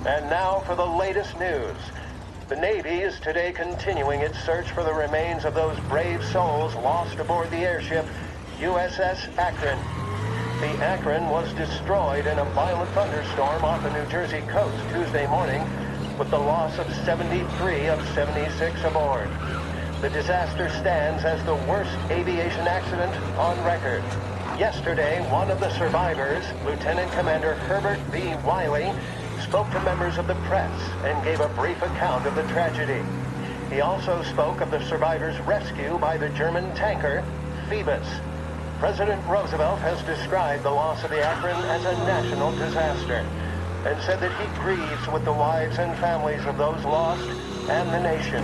And now for the latest news. The Navy is today continuing its search for the remains of those brave souls lost aboard the airship USS Akron. The Akron was destroyed in a violent thunderstorm off the New Jersey coast Tuesday morning, with the loss of 73 of 76 aboard. The disaster stands as the worst aviation accident on record. Yesterday, one of the survivors, Lieutenant Commander Herbert B. Wiley, spoke to members of the press and gave a brief account of the tragedy. He also spoke of the survivors' rescue by the German tanker, Phoebus. President Roosevelt has described the loss of the Akron as a national disaster and said that he grieves with the wives and families of those lost and the nation.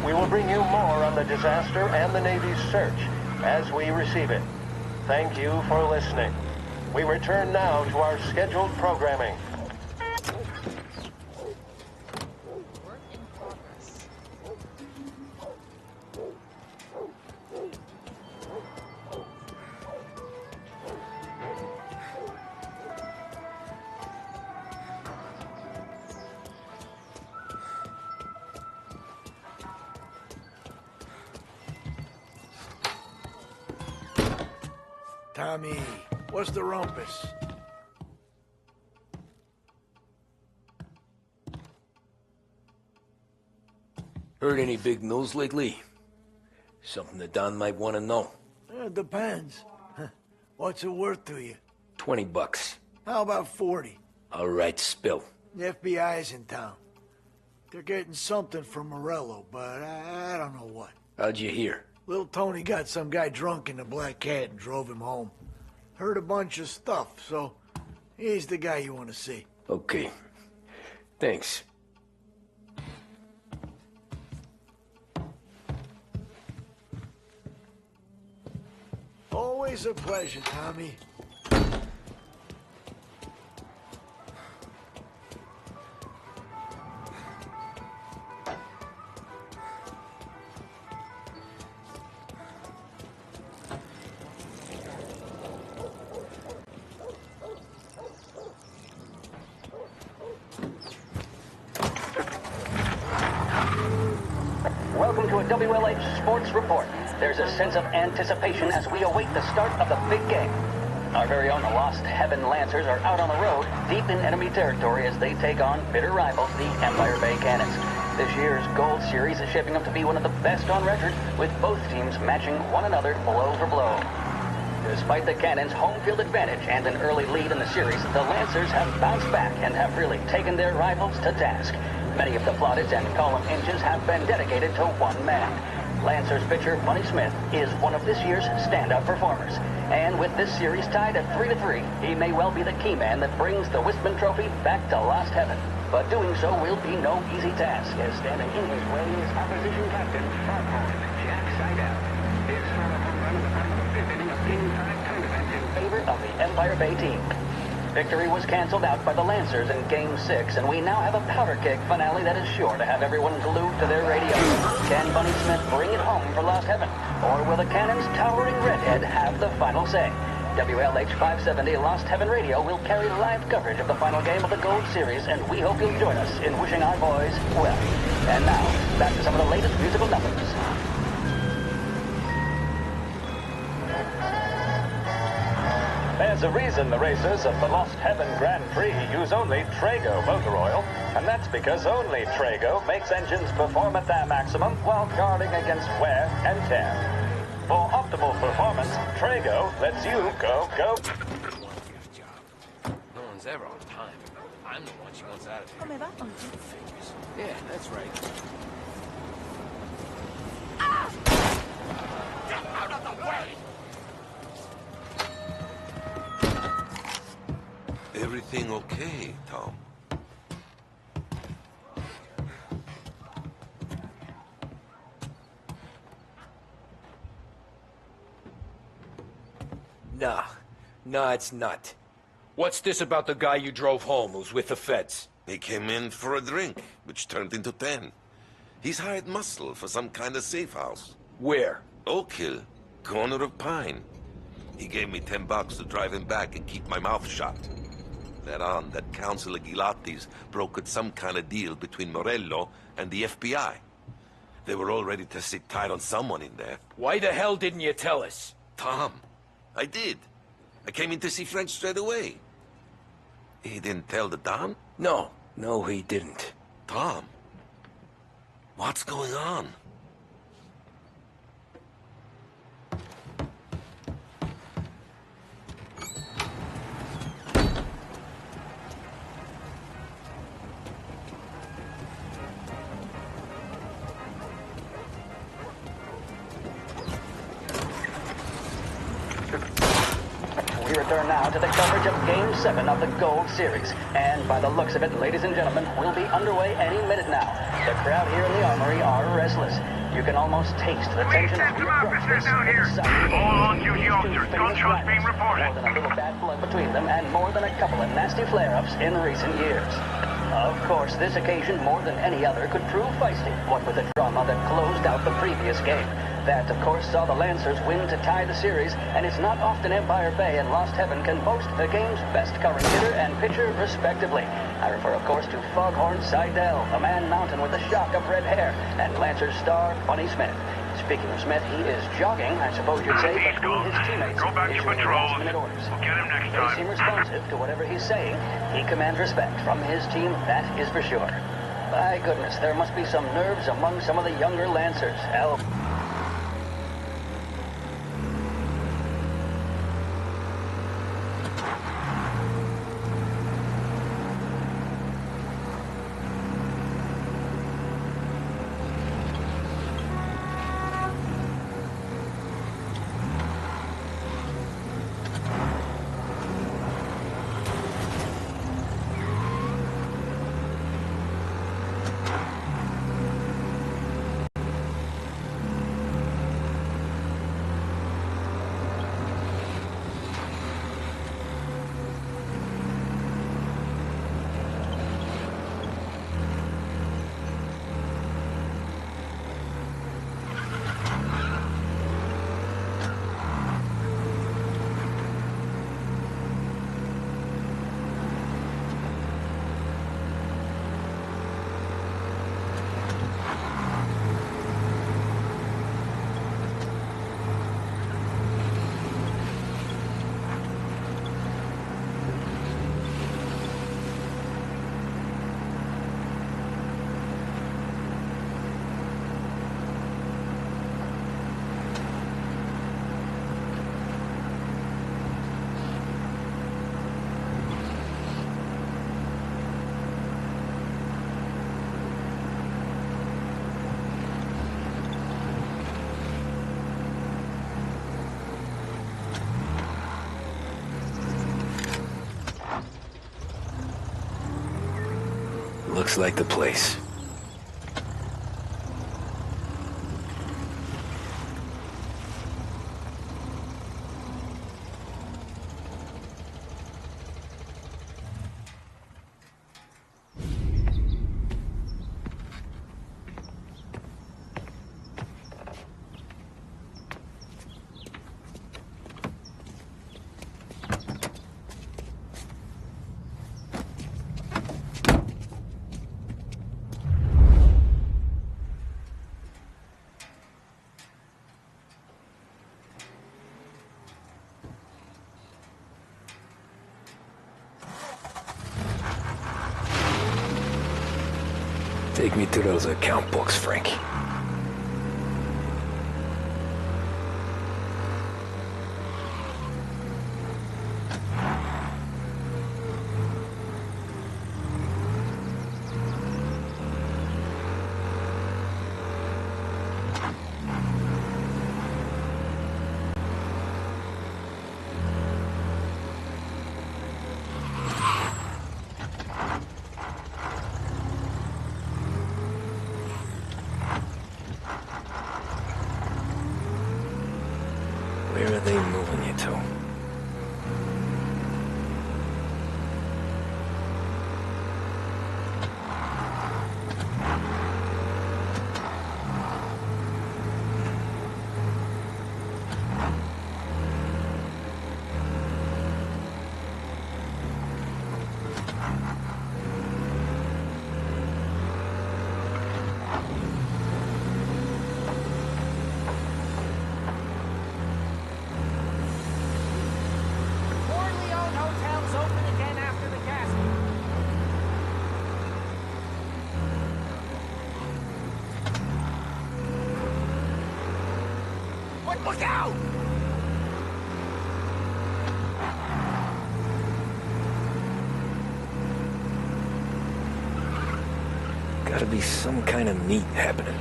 We will bring you more on the disaster and the Navy's search as we receive it. Thank you for listening. We return now to our scheduled programming. Tommy, what's the rumpus? Heard any big news lately? Something that Don might want to know. It depends. What's it worth to you? $20. How about 40? All right, spill. The FBI's in town. They're getting something from Morello, but I don't know what. How'd you hear? Little Tony got some guy drunk in the Black Cat and drove him home. Heard a bunch of stuff, so he's the guy you want to see. Okay. Thanks. Always a pleasure, Tommy. Welcome to a WLH Sports Report. There's a sense of anticipation as we await the start of the big game. Our very own Lost Heaven Lancers are out on the road, deep in enemy territory as they take on bitter rivals, the Empire Bay Cannons. This year's Gold Series is shaping up to be one of the best on record, with both teams matching one another blow for blow. Despite the Cannons' home field advantage and an early lead in the series, the Lancers have bounced back and have really taken their rivals to task. Many of the plaudits and column inches have been dedicated to one man. Lancers pitcher Bunny Smith is one of this year's standout performers. And with this series tied at 3-3, he may well be the key man that brings the Wistman Trophy back to Lost Heaven. But doing so will be no easy task, as standing in his way is opposition captain, Foghorn Jack Seidel. His solo home run in the bottom of the fifth inning of Game 5 tournament in favor of the Empire Bay team. Victory was canceled out by the Lancers in Game 6, and we now have a powder keg finale that is sure to have everyone glued to their radios. Can Bunny Smith bring it home for Lost Heaven? Or will the Cannons' towering redhead have the final say? WLH 570 Lost Heaven Radio will carry live coverage of the final game of the Gold Series, and we hope you'll join us in wishing our boys well. And now, back to some of the latest musical numbers. There's a reason the racers of the Lost Heaven Grand Prix use only Trago motor oil, and that's because only Trago makes engines perform at their maximum while guarding against wear and tear. For optimal performance, Trago lets you go. No one's ever on time. I'm the one she wants out of here. Figures. Yeah, that's right. Get out of the way! Everything okay, Tom? Nah, it's not. What's this about the guy you drove home who's with the feds? He came in for a drink, which turned into 10. He's hired muscle for some kind of safe house. Where? Oak Hill, corner of Pine. He gave me $10 to drive him back and keep my mouth shut. They're on that Council of Gilattis brokered some kind of deal between Morello and the FBI. They were all ready to sit tight on someone in there. Why the hell didn't you tell us? Tom, I did. I came in to see French straight away. He didn't tell the Don? No, he didn't. Tom, what's going on? We return now to the coverage of Game 7 of the Gold Series. And by the looks of it, ladies and gentlemen, we'll be underway any minute now. The crowd here in the Armory are restless. You can almost taste the tension as we approach this exciting All on duty officers. Gunshots being reported. More than a little bad blood between them and more than a couple of nasty flare-ups in recent years. Of course, this occasion, more than any other, could prove feisty, what with the drama that closed out the previous game. That, of course, saw the Lancers win to tie the series, and it's not often Empire Bay and Lost Heaven can boast the game's best current hitter and pitcher, respectively. I refer, of course, to Foghorn Seidel, a man mountain with a shock of red hair, and Lancers star Funny Smith. Speaking of Smith, he is jogging, I suppose you'd say, between his teammates. Go back to issuing patrols. last-minute orders. We'll get him next They time. seem responsive to whatever he's saying. He commands respect from his team, that is for sure. By goodness, there must be some nerves among some of the younger Lancers. Hell... Looks like the place. Take me to those account books, Frankie. Look out! Gotta be some kind of meat happening.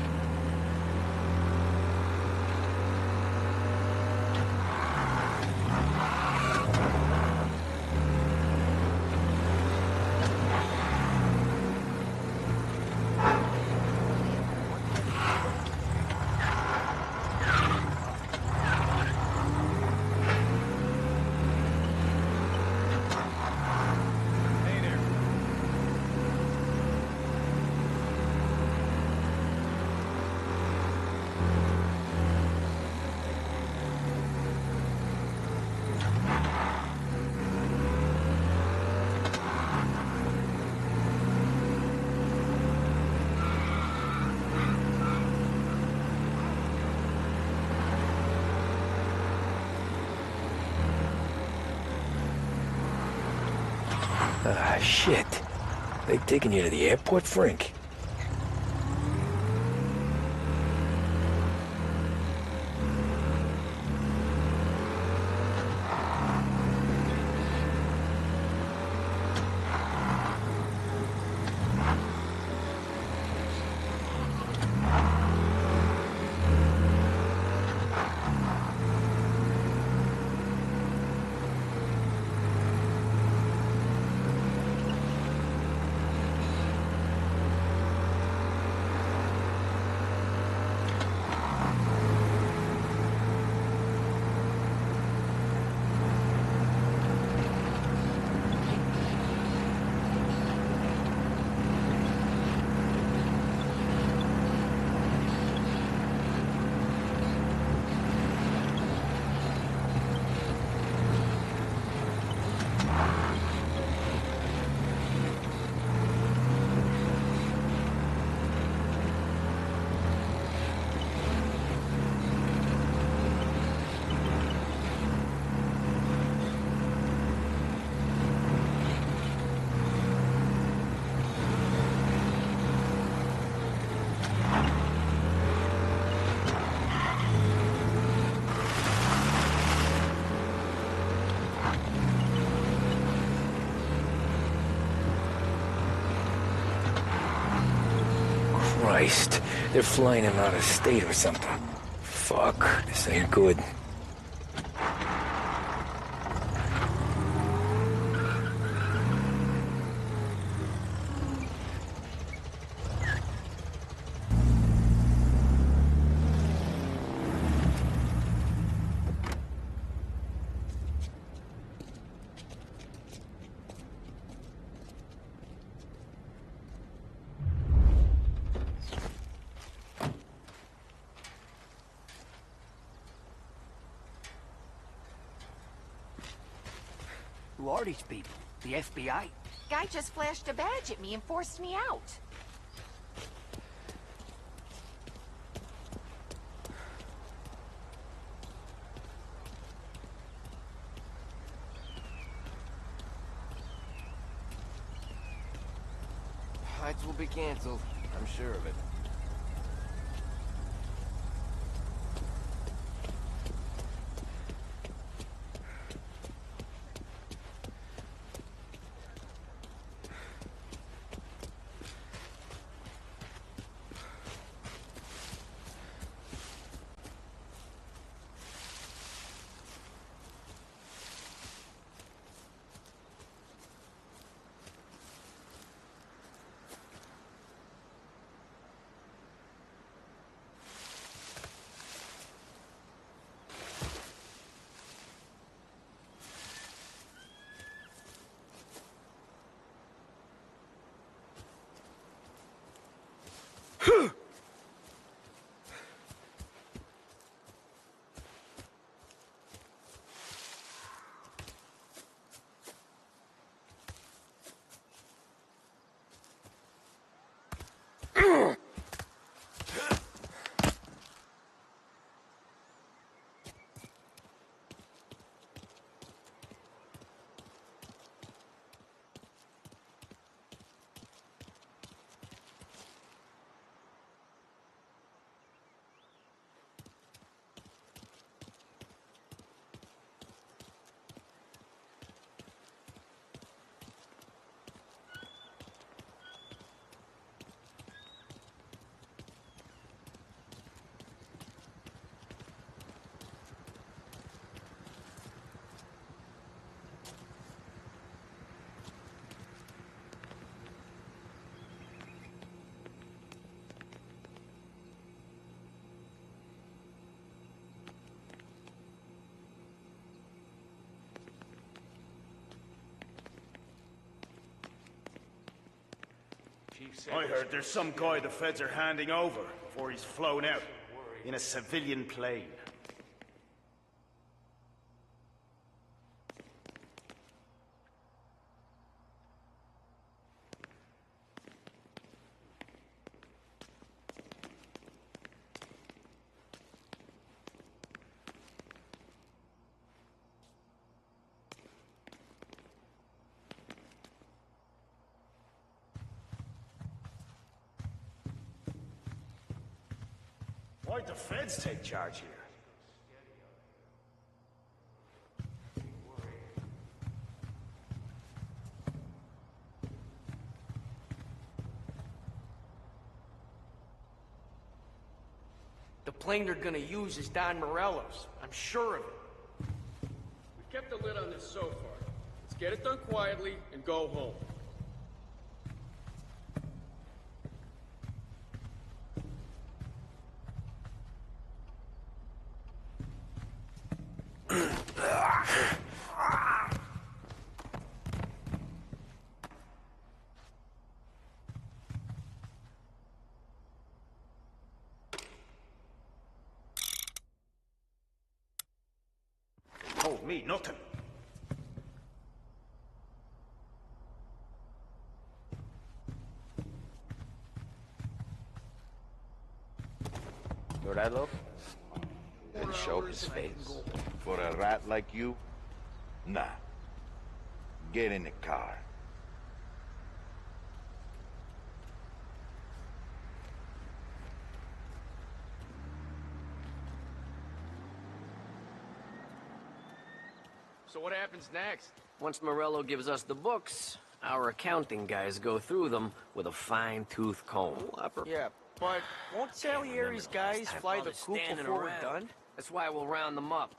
Ah, shit. They taking you to the airport, Frank? Christ, they're flying him out of state or something. Fuck, this ain't good. Who are these people? The FBI? Guy just flashed a badge at me and forced me out. Flights will be canceled. I'm sure of it. I heard there's some guy the feds are handing over before he's flown out. In a civilian plane. Why'd the feds take charge here? The plane they're gonna use is Don Morello's. I'm sure of it. We've kept the lid on this so far. Let's get it done quietly and go home. Told me nothing. Morello? Then show his face. For a rat like you? Nah. Get in the car. So what happens next? Once Morello gives us the books, our accounting guys go through them with a fine-tooth comb. Yeah, but won't Salieri's guys fly the coop before we're done? That's why we'll round them up.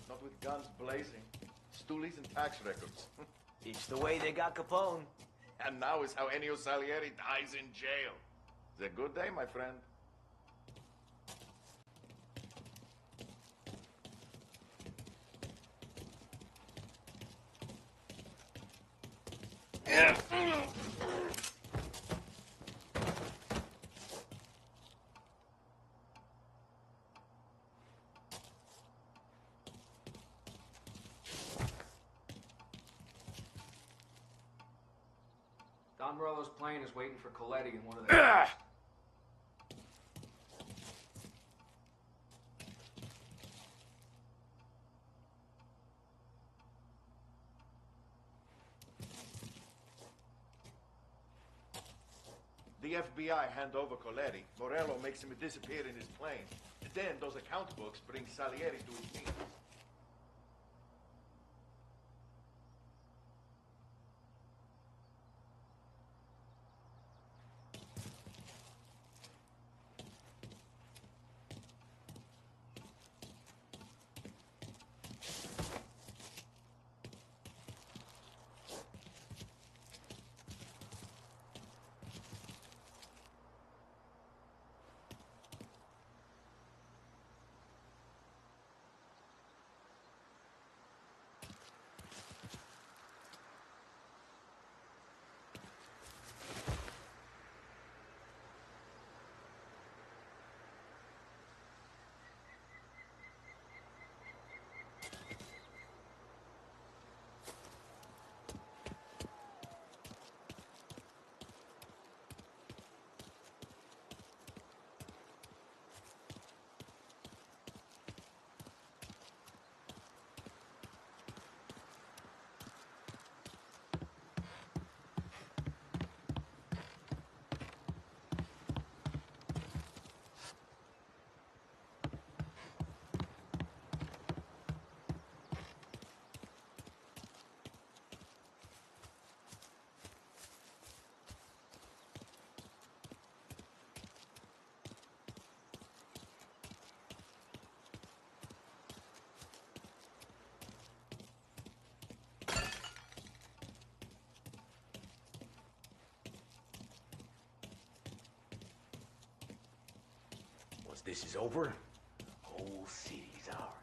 Not with guns blazing. Stoolies and tax records. It's the way they got Capone. And now is how Ennio Salieri dies in jail. It's a good day, my friend. Don Morello's plane is waiting for Colletti in one of the... The FBI hand over Colletti. Morello makes him disappear in his plane. Then those account books bring Salieri to his knees. this is over, whole city's ours.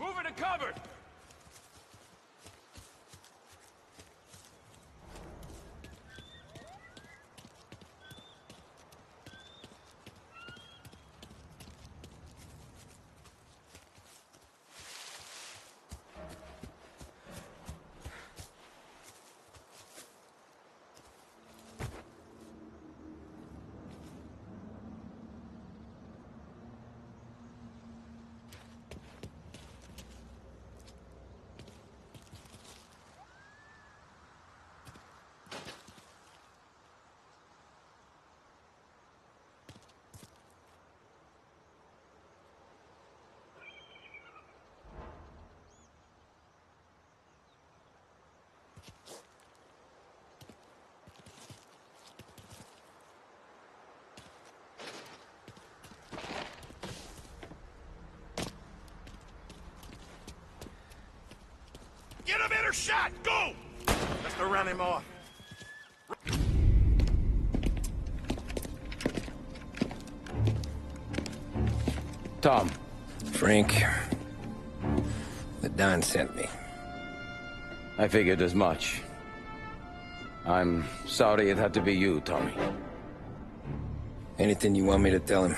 Move it to cover! Get a better shot! Go! Just to run him off. Tom. Frank. The Don sent me. I figured as much. I'm sorry it had to be you, Tommy. Anything you want me to tell him?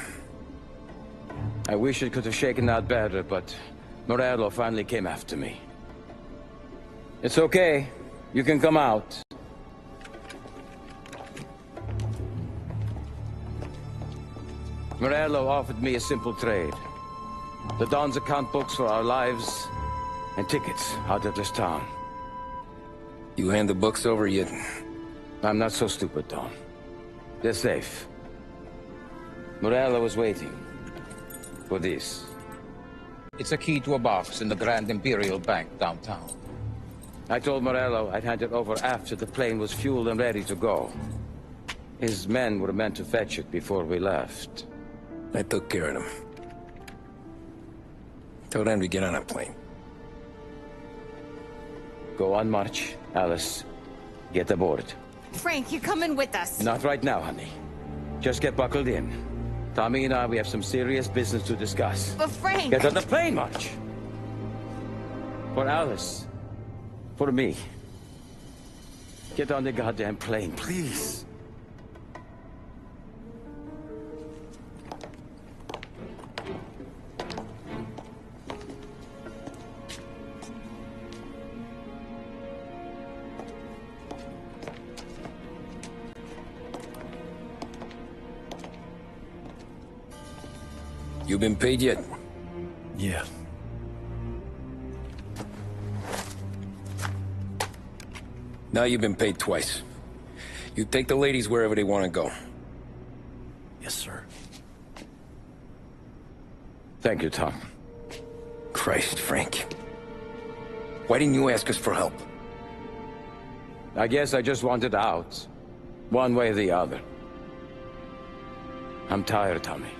I wish it could have shaken out better, but Morello finally came after me. It's okay. You can come out. Morello offered me a simple trade. The Don's account books for our lives and tickets out of this town. You hand the books over yet? I'm not so stupid, Don. They're safe. Morello was waiting for this. It's a key to a box in the Grand Imperial Bank downtown. I told Morello I'd hand it over after the plane was fueled and ready to go. His men were meant to fetch it before we left. I took care of them. Told them to get on a plane. Go on, March. Alice, get aboard. Frank, you're coming with us. Not right now, honey. Just get buckled in. Tommy and I, we have some serious business to discuss. But Frank... Get on the plane, March! For Alice. For me. Get on the goddamn plane, please. You been paid yet? Yeah. Now you've been paid twice. You take the ladies wherever they want to go. Yes, sir. Thank you, Tom. Christ, Frank. Why didn't you ask us for help? I guess I just wanted out. One way or the other. I'm tired, Tommy.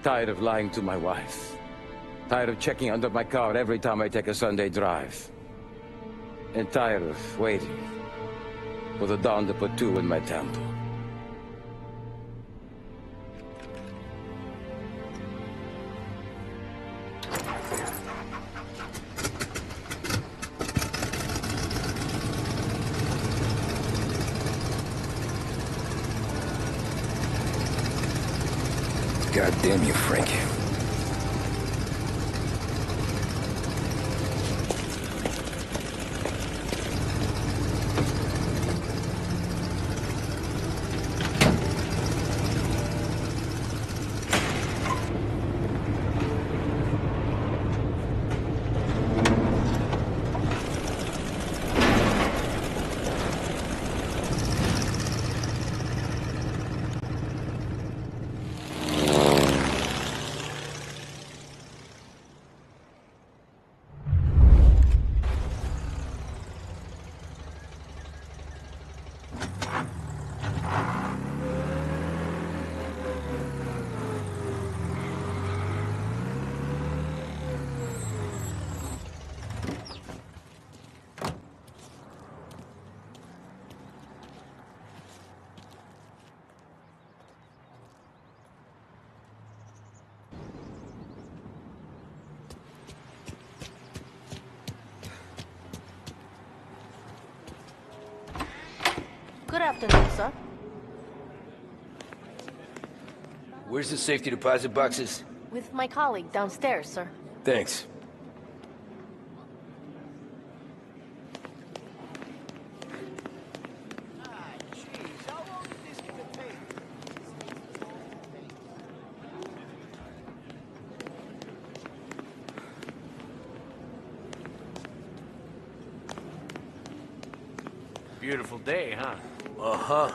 Tired of lying to my wife. Tired of checking under my car every time I take a Sunday drive. And tired of waiting for the dawn to put two in my temple. God damn you, Frank. Good afternoon, sir. Where's the safety deposit boxes? With my colleague downstairs, sir. Thanks. Beautiful day, huh? Uh-huh.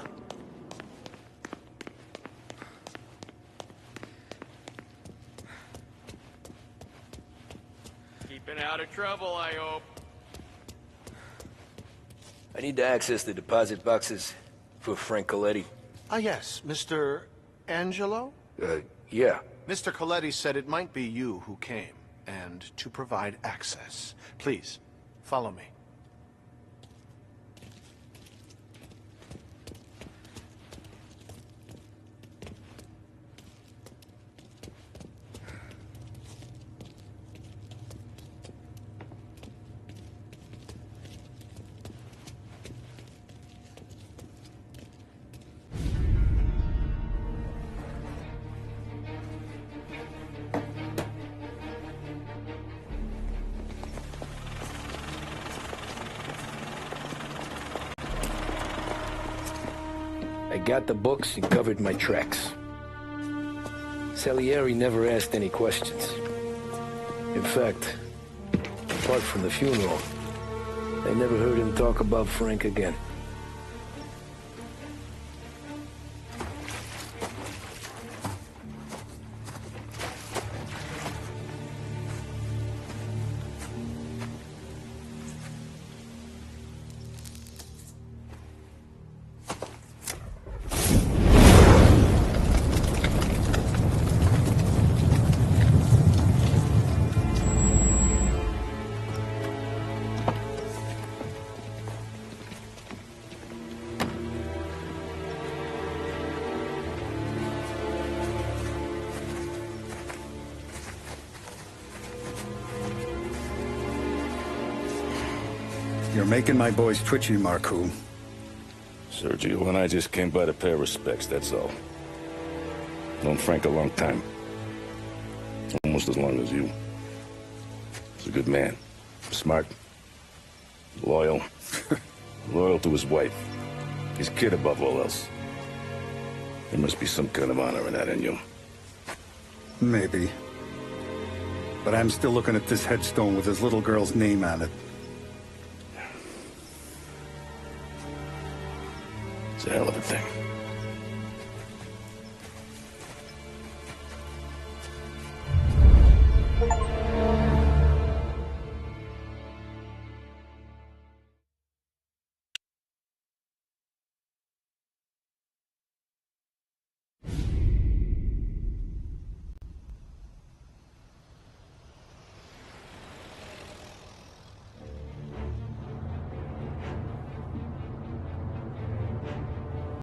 Keeping out of trouble, I hope. I need to access the deposit boxes for Frank Colletti. Ah, yes. Mr. Angelo? Yeah. Mr. Colletti said it might be you who came, and to provide access. Please, follow me. I got the books and covered my tracks. Salieri never asked any questions. In fact, apart from the funeral, I never heard him talk about Frank again. You're making my boys twitchy, Marcoux. Sergio and I just came by to pay respects, that's all. Known Frank a long time. Almost as long as you. He's a good man. Smart. Loyal. Loyal to his wife. His kid above all else. There must be some kind of honor in that in you. Maybe. But I'm still looking at this headstone with his little girl's name on it. It's a hell of a thing.